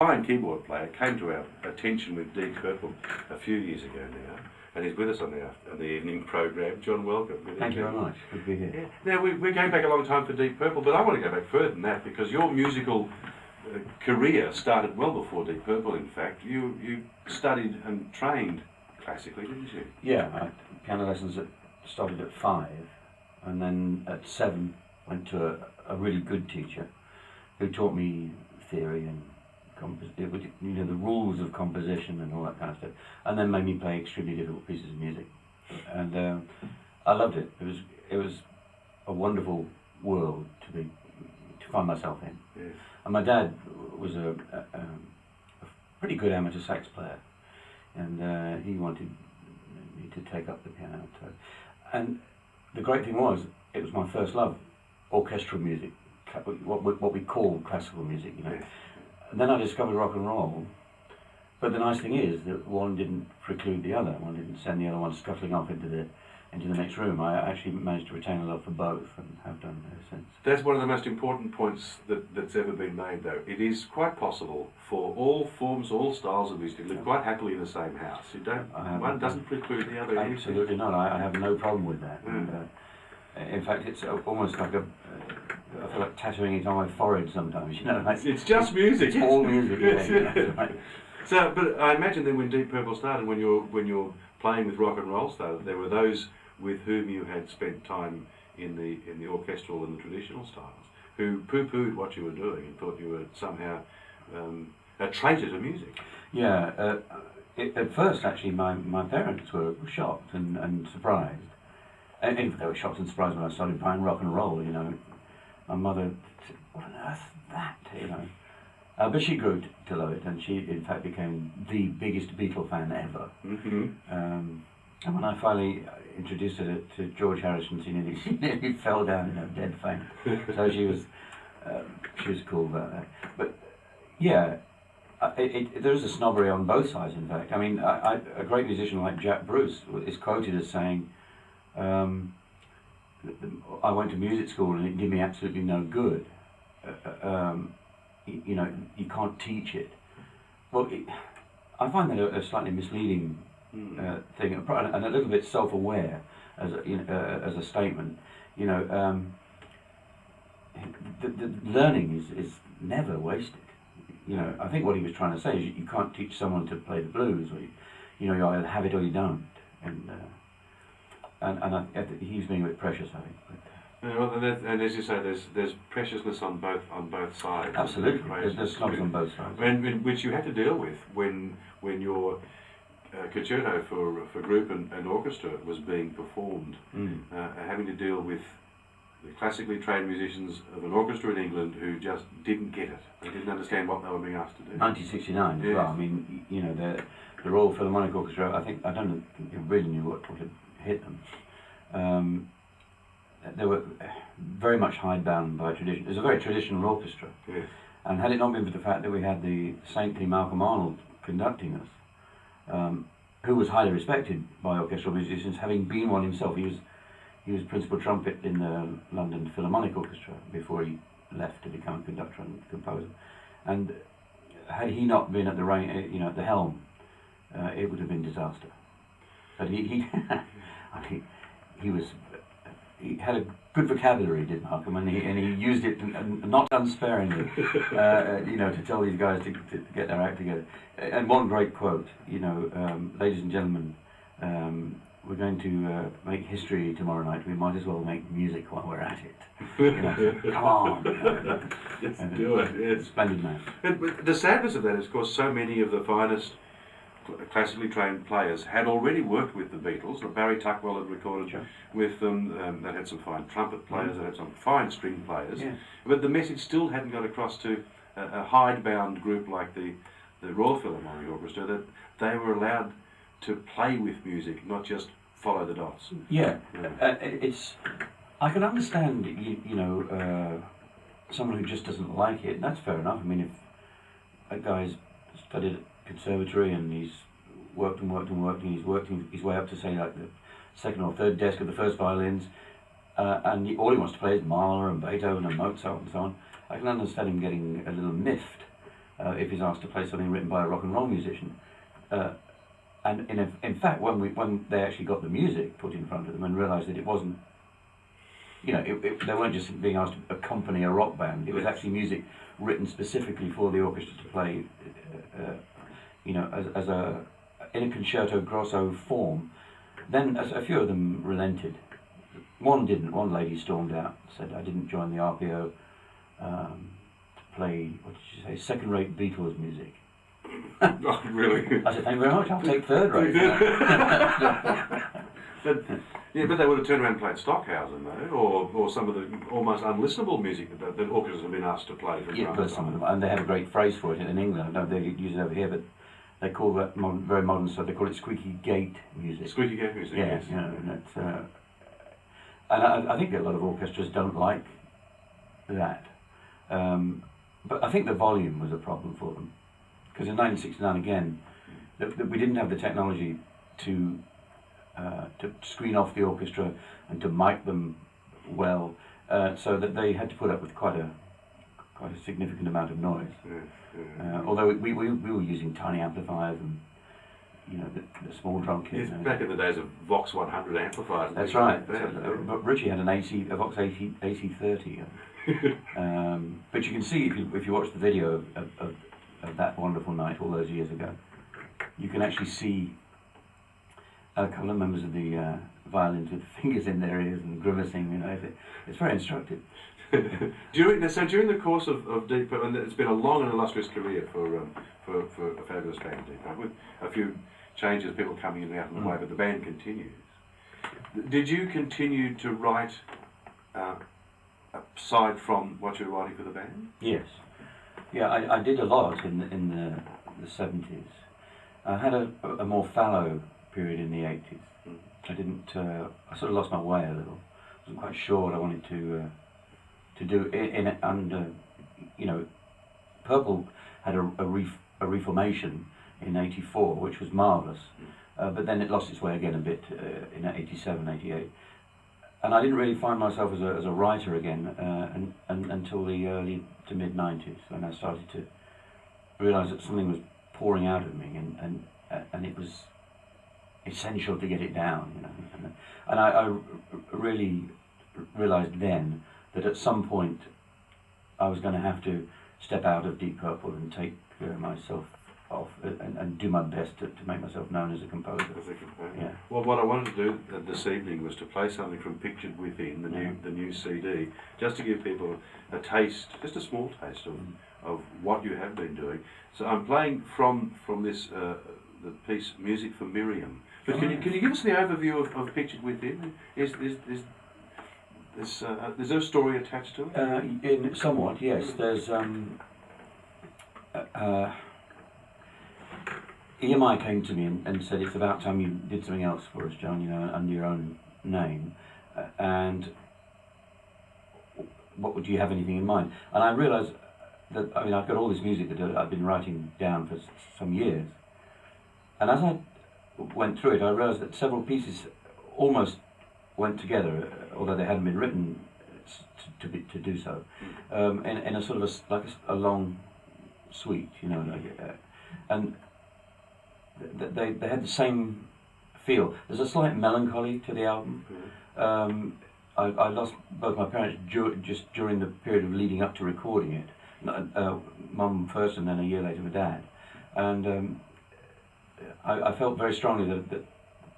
fine keyboard player came to our attention with Deep Purple a few years ago now, and he's with us on the evening program. John, welcome. Thank you very much. Good to be here. Yeah. Now, we're going back a long time for Deep Purple, but I want to go back further than that, because your musical career started well before Deep Purple, in fact. You studied and trained classically, didn't you? Yeah, piano lessons started at 5, and then at 7 went to a really good teacher who taught me theory and the rules of composition and all that kind of stuff, and then made me play extremely difficult pieces of music, and I loved it. It was a wonderful world to find myself in. Yes. And my dad was a pretty good amateur sax player, and he wanted me to take up the piano. And the great thing was, it was my first love, orchestral music, what we call classical music, you know. Yes. And then I discovered rock and roll, but the nice thing is that one didn't preclude the other. One didn't send the other one scuttling off into the next room. I actually managed to retain a love for both, and have done ever since. That's one of the most important points that's ever been made, though. It is quite possible for all forms, all styles of music to live quite happily in the same house. One doesn't preclude the other. Absolutely not. I have no problem with that. Mm. And, in fact, it's almost like I feel like tattooing it on my forehead sometimes. You know, like, it's just music. It's all music. Yeah. Right. So, but I imagine then when Deep Purple started, when you're playing with rock and roll started, there were those with whom you had spent time in the orchestral and the traditional styles, who poo-pooed what you were doing and thought you were somehow a traitor to music. Yeah. At first, actually, my parents were shocked and surprised. And they were shocked and surprised when I started playing rock and roll. You know, my mother said, "What on earth is that?" You know. But she grew to love it, and she, in fact, became the biggest Beatle fan ever. Mm-hmm. And when I finally introduced her to George Harrison, she nearly fell down in a dead faint. So she was cool about that. But yeah, there is a snobbery on both sides. In fact, I mean, a great musician like Jack Bruce is quoted as saying, "I went to music school and it did me absolutely no good. You know, you can't teach it." Well, I find that a slightly misleading thing, and a little bit self-aware as a statement. You know, the learning is never wasted. You know, I think what he was trying to say is you can't teach someone to play the blues, or you either have it or you don't. And he's being a bit precious, I think. And as you say, there's preciousness on both sides. Absolutely, there's snobs on both sides. Which you had to deal with when your concerto for group and orchestra was being performed, having to deal with the classically trained musicians of an orchestra in England who just didn't get it. They didn't understand what they were being asked to do. 1969 as well. I mean, you know, the Royal Philharmonic Orchestra, I don't really knew what had hit them. They were very much hidebound by tradition. It was a very traditional orchestra. Yes. And had it not been for the fact that we had the saintly Malcolm Arnold conducting us, who was highly respected by orchestral musicians, having been one himself. He was principal trumpet in the London Philharmonic Orchestra before he left to become a conductor and composer. And had he not been at the helm, it would have been disaster. But he had a good vocabulary, did Malcolm, and he used it not unsparingly, to tell these guys to get their act together. And one great quote, ladies and gentlemen, we're going to make history tomorrow night. We might as well make music while we're at it. Come on. Let's do it. Yes. Splendid man. But the sadness of that is, of course, so many of the finest classically trained players had already worked with the Beatles. Barry Tuckwell had recorded with them. That had some fine trumpet players. That had some fine string players. Yeah. But the message still hadn't got across to a hidebound group like the Royal Philharmonic Orchestra, that they were allowed to play with music, not just follow the dots. Yeah, I can understand, someone who just doesn't like it, and that's fair enough. I mean, if a guy's studied at conservatory and he's worked and he's working his way up to, say, like the second or third desk of the first violins, and all he wants to play is Mahler and Beethoven and Mozart and so on, I can understand him getting a little miffed. if he's asked to play something written by a rock and roll musician. And in fact, when they actually got the music put in front of them and realised that it wasn't, they weren't just being asked to accompany a rock band. It was actually music written specifically for the orchestra to play, as in a concerto grosso form. Then a few of them relented. One didn't. One lady stormed out, said, "I didn't join the RPO to play, what did she say, second-rate Beatles music." Oh, really? I said, "Thank you very much, I'll take third rate." But they would have turned around and played Stockhausen, though, or some of the almost unlistenable music that orchestras have been asked to play from time to but some of them, and they have a great phrase for it in England. I don't know if they use it over here, but they call that very modern stuff. They call it squeaky gate music. Squeaky gate music. Yeah, Yes. and it's, and I think a lot of orchestras don't like that. But I think the volume was a problem for them, because in 1969 again, we didn't have the technology to screen off the orchestra and to mic them well, so that they had to put up with quite a significant amount of noise. Although we were using tiny amplifiers and the small drum kit. It's back in the days of Vox 100 amplifiers. That's right. But Richie had a Vox AC30. But you can see if you watch the video of that wonderful night all those years ago, you can actually see a couple of members of the violins with fingers in their ears and grimacing. It's very instructive. During the course of Deep Purple, and it's been a long and illustrious career for a fabulous band, Deep Purple, with a few changes, people coming in and out of the way, but the band continues. Did you continue to write aside from what you were writing for the band? Yes. Yeah, I did a lot in the 70s. I had a more fallow period in the 80s. I didn't. I sort of lost my way a little. I wasn't quite sure what I wanted to do under. Purple had a reformation in '84, which was marvellous, but then it lost its way again a bit in '87, '88, and I didn't really find myself as a writer again until the early to mid '90s, when I started to realise that something was pouring out of me, and it was essential to get it down, and I really realised then that at some point I was going to have to step out of Deep Purple and take myself off and do my best to make myself known as a composer. Yeah. Well, what I wanted to do this evening was to play something from Pictured Within, the new CD, just to give people a taste, just a small taste of what you have been doing. So I'm playing from this the piece Music for Miriam. But can you give us the overview of Pictured Within? Is there a story attached to it? In somewhat, yes. There's EMI came to me and said, "It's about time you did something else for us, John, under your own name. And do you have anything in mind?" And I realised that, I've got all this music that I've been writing down for some years. And as I went through it, I realised that several pieces almost went together, although they hadn't been written to do so, in a sort of a long suite, and they had the same feel. There's a slight melancholy to the album. I lost both my parents just during the period of leading up to recording it. Mum first, and then a year later my dad. And I felt very strongly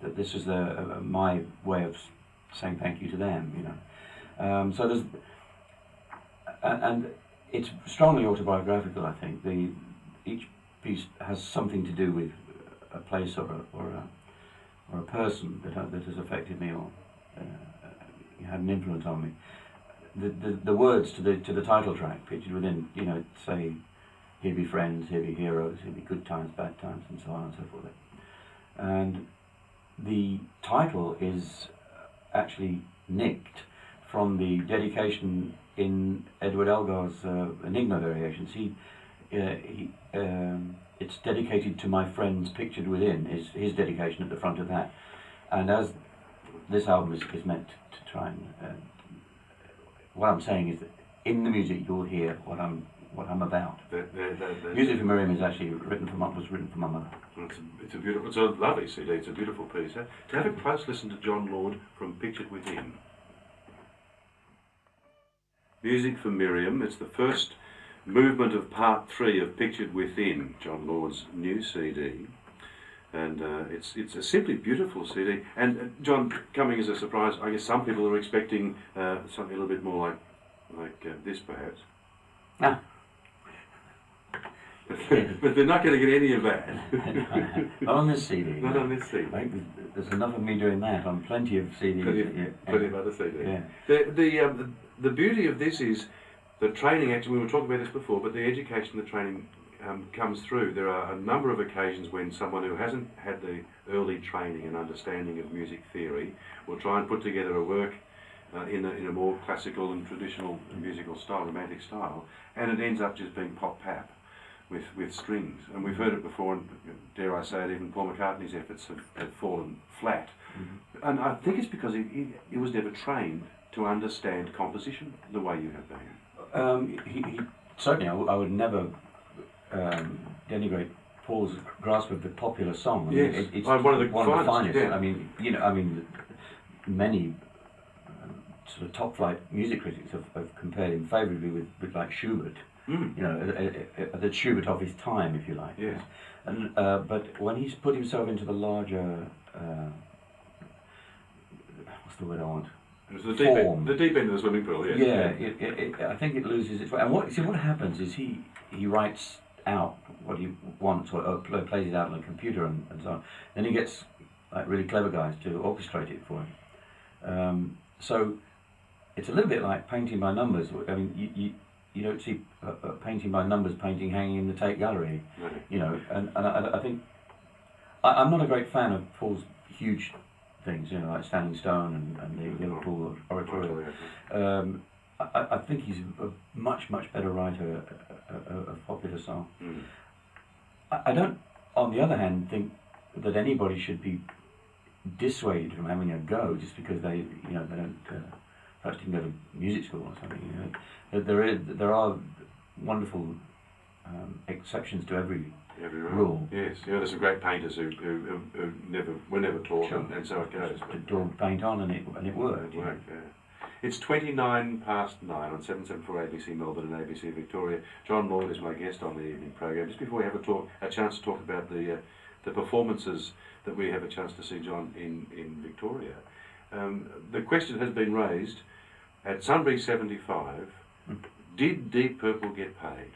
that this was my way of saying thank you to them, So there's, and it's strongly autobiographical. I think each piece has something to do with a place or a person that has affected me or had an influence on me. The words to the title track, Pictured Within, say, "Here be friends, here be heroes, here be good times, bad times," and so on and so forth. And the title is actually nicked from the dedication in Edward Elgar's Enigma Variations. It's dedicated to my friends Pictured Within, is his dedication at the front of that. And as this album is meant to try and... what I'm saying is that in the music you'll hear what I'm what I'm about. That- Music for Miriam is actually was written for my mother. it's a beautiful, it's a lovely CD. It's a beautiful piece. To have a close listen to John Lord from Pictured Within. Music for Miriam. It's the first movement of part 3 of Pictured Within, John Lord's new CD. And it's a simply beautiful CD. And John, coming as a surprise, I guess some people are expecting something a little bit more like this, perhaps. Ah. But they're not going to get any of that. Not on this CD. Not on this CD. I think there's enough of me doing that on plenty of CDs. Plenty of other CDs. Yeah. The beauty of this is the training. Actually, we were talking about this before, but the education, the training comes through. There are a number of occasions when someone who hasn't had the early training and understanding of music theory will try and put together a work in a more classical and traditional musical style, romantic style, and it ends up just being pop-pap with strings. And we've heard it before, and dare I say it, even Paul McCartney's efforts have fallen flat. Mm-hmm. And I think it's because he was never trained to understand composition the way you have been. He certainly, I would never denigrate Paul's grasp of the popular song. I mean, Yes, it's one of the finest. Yeah. I mean, many sort of top-flight music critics have compared him favourably with like Schubert. Mm. You know, the Schubert of his time, if you like. Yes. And but when he's put himself into the larger, what's the word I want? It was Form. the deep end of the swimming pool. Yes. Yeah, I think it loses its way. And what happens is he writes out what he wants or plays it out on a computer and so on. Then he gets like really clever guys to orchestrate it for him. So it's a little bit like painting by numbers. I mean, you don't see a painting by numbers painting hanging in the Tate Gallery, No. you know. And I think I'm not a great fan of Paul's huge things, you know, like Standing Stone and the Liverpool Oratorio. I think he's a much better writer of popular song. Mm. I don't, on the other hand, think that anybody should be dissuaded from having a go just because they don't perhaps didn't go to music school or something. You know, there are wonderful exceptions to every rule. Yes, there's some great painters who were never taught, Sure. and so it goes. To draw paint on and it worked. It worked, yeah. It's 29 past 9 on 774 ABC Melbourne and ABC Victoria. John Lord is my guest on the evening program. Just before we have a chance to talk about the performances that we have a chance to see, John, in Victoria, the question has been raised at Sunbury 75. Did Deep Purple get paid?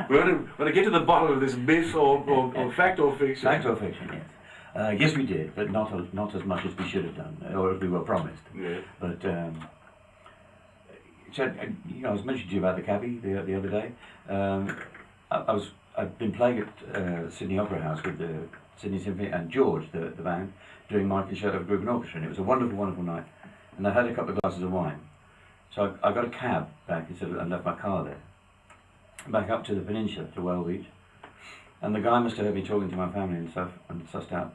we want to get to the bottom of this myth or fact or fiction. Fact or fiction, yes. Yes, we did, but not as much as we should have done, or as we were promised. Yeah. But so, you know, I was mentioning to you about the cabbie the other day. I've been playing at Sydney Opera House with the Sydney Symphony and George, the band, doing Mike and Shadow of Group and Orchestra, and it was a wonderful night. And I had a couple of glasses of wine, so I got a cab back and left my car there, back up to the peninsula to Whale Beach. And the guy must have heard me talking to my family and stuff and sussed out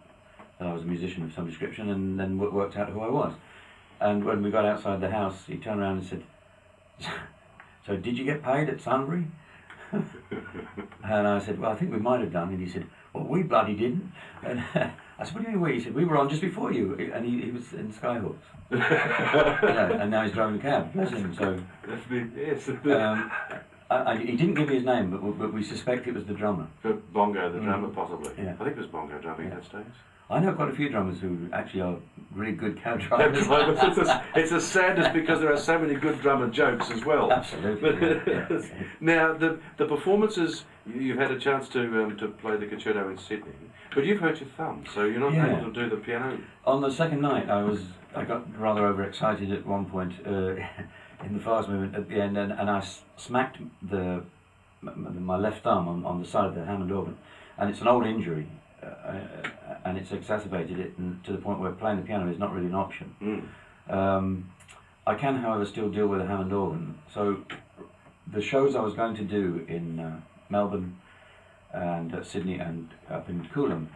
that I was a musician of some description and then worked out who I was. And when we got outside the house, he turned around and said, "So did you get paid at Sunbury?" And I said, "Well, I think we might have done." And he said, "Well, we bloody didn't." And I said, "What do you mean we?" He said, "We were on just before you." And he was in Skyhawks. You know, and now he's driving a cab. Bless him. So, Yes. he didn't give me his name, but we suspect it was the drummer. Bongo, the drummer, possibly. Yeah. I think it was Bongo drumming at that stage. I know quite a few drummers who actually are really good cab drivers. It's a sadness because there are so many good drummer jokes as well. Absolutely. Yeah. Now, the performances, you've had a chance to play the concerto in Sydney, but you've hurt your thumb, so you're not able to do the piano. On the second night, I got rather overexcited at one point in the fast movement at the end, and I smacked my left thumb on the side of the Hammond organ, and it's an old injury. And it's exacerbated it to the point where playing the piano is not really an option. Mm. I can, however, still deal with a Hammond organ. So the shows I was going to do in Melbourne and Sydney and up in Coolum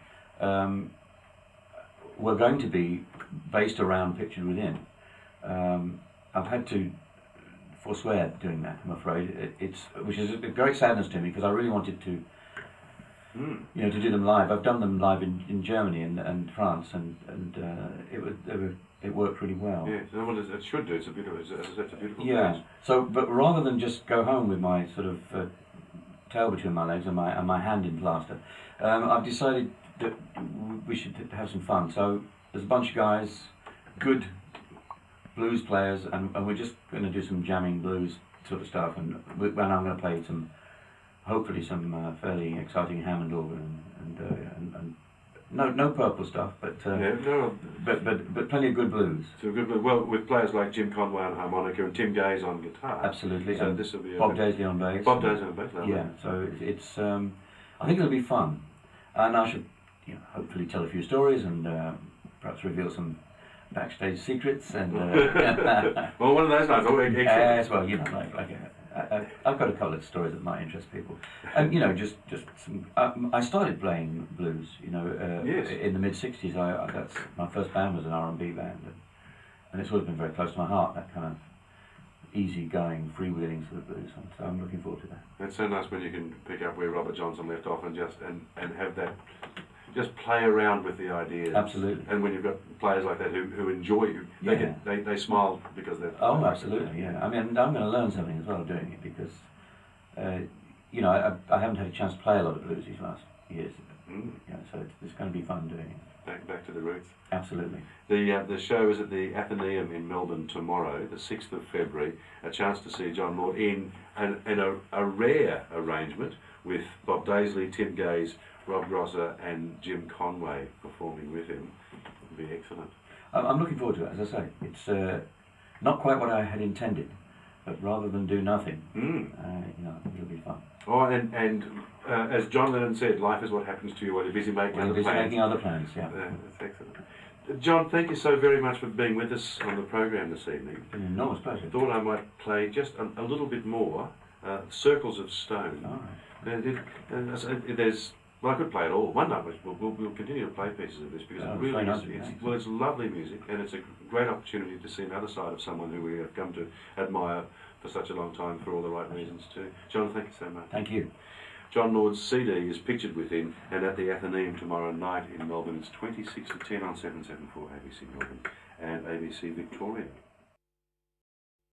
were going to be based around Pictured Within. I've had to forswear doing that, I'm afraid. Which is a great sadness to me because I really wanted to, to do them live. I've done them live in Germany and France, and it worked really well. Yeah, so what it should do. It's a beautiful. As I said, it's a beautiful. Yeah. Place. So, but rather than just go home with my sort of tail between my legs and my hand in plaster, I've decided that we should have some fun. So there's a bunch of guys, good blues players, and we're just going to do some jamming blues sort of stuff, and I'm going to play hopefully some fairly exciting Hammond organ and no purple stuff, but plenty of good blues. So good, well, with players like Jim Conway on harmonica and Tim Gaze on guitar. Absolutely. So this will be Bob Daisley on bass. Bob Daisley on bass. Yeah. So it's I think it'll be fun, and I should hopefully tell a few stories and perhaps reveal some backstage secrets and. Well, one of those nights. Yes, well, I've got a couple of stories that might interest people, and just some. I started playing blues, Yes. in the mid '60s. That's my first band was an R&B band, and it's always been very close to my heart. That kind of easy-going, freewheeling sort of blues. So I'm looking forward to that. It's so nice when you can pick up where Robert Johnson left off and have that. Just play around with the ideas. Absolutely. And when you've got players like that who enjoy you, they smile because they're. Oh, absolutely, yeah. I mean, I'm going to learn something as well doing it because, I haven't had a chance to play a lot of blues these last years. So it's going to be fun doing it. Back to the roots. Absolutely. The show is at the Athenaeum in Melbourne tomorrow, the 6th of February. A chance to see John Lord in a rare arrangement with Bob Daisley, Tim Gaze, Rob Grosser and Jim Conway performing with him. It'll be excellent. I'm looking forward to it, as I say. It's not quite what I had intended, but rather than do nothing, it'll be fun. Oh, and as John Lennon said, life is what happens to you while you're busy making other plans. Making other plans, yeah. That's excellent. John, thank you so very much for being with us on the program this evening. It's been an enormous pleasure. I thought I might play just a little bit more, Circles of Stone. All right. Well, I could play it all. One night we'll continue to play pieces of this because it really is. It's lovely music, and it's a great opportunity to see another side of someone who we have come to admire for such a long time for all the right reasons too. John, thank you so much. Thank you. John Lord's CD is pictured with him, and at the Athenaeum tomorrow night in Melbourne. It's 26 to 10 on 774 ABC Melbourne and ABC Victoria.